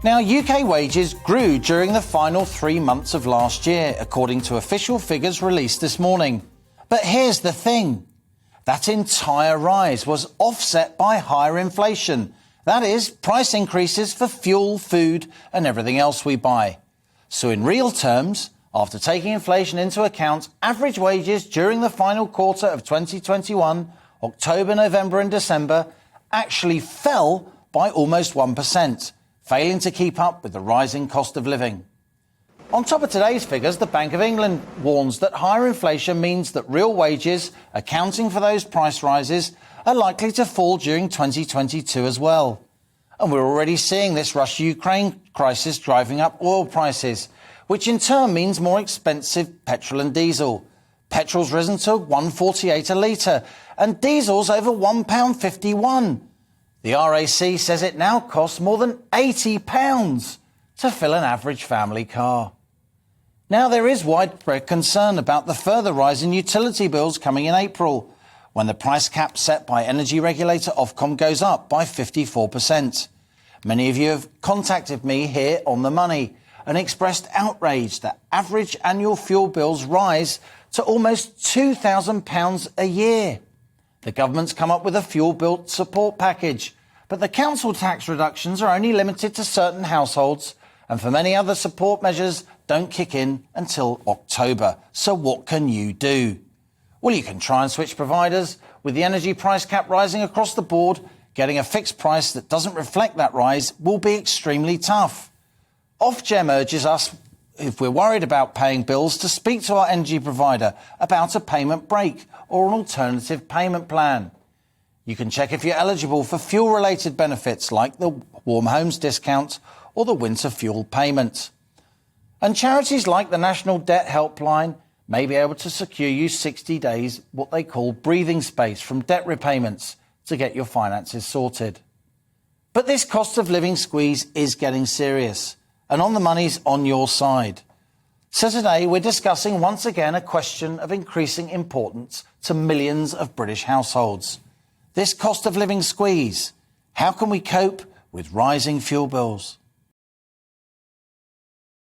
Now, UK wages grew during the final 3 months of last year, according to official figures released this morning. But here's the thing. That entire rise was offset by higher inflation. That is, price increases for fuel, food and everything else we buy. So in real terms, after taking inflation into account, average wages during the final quarter of 2021, October, November and December, actually fell by almost 1%. Failing to keep up with the rising cost of living. On top of today's figures, the Bank of England warns that higher inflation means that real wages, accounting for those price rises, are likely to fall during 2022 as well. And we're already seeing this Russia-Ukraine crisis driving up oil prices, which in turn means more expensive petrol and diesel. Petrol's risen to £1.48 a litre, and diesel's over £1.51. The RAC says it now costs more than £80 to fill an average family car. Now, there is widespread concern about the further rise in utility bills coming in April, when the price cap set by energy regulator Ofcom goes up by 54%. Many of you have contacted me here on The Money and expressed outrage that average annual fuel bills rise to almost £2,000 a year. The government's come up with a fuel bill support package, but the council tax reductions are only limited to certain households, and for many other support measures don't kick in until October. So what can you do? Well, you can try and switch providers. With the energy price cap rising across the board, getting a fixed price that doesn't reflect that rise will be extremely tough. Ofgem urges us, if we're worried about paying bills, to speak to our energy provider about a payment break or an alternative payment plan. You can check if you're eligible for fuel-related benefits like the Warm Homes discount or the winter fuel payment. And charities like the National Debt Helpline may be able to secure you 60 days, what they call breathing space from debt repayments, to get your finances sorted. But this cost of living squeeze is getting serious, and On the Money's on your side. So today we're discussing once again a question of increasing importance to millions of British households. This cost of living squeeze. How can we cope with rising fuel bills?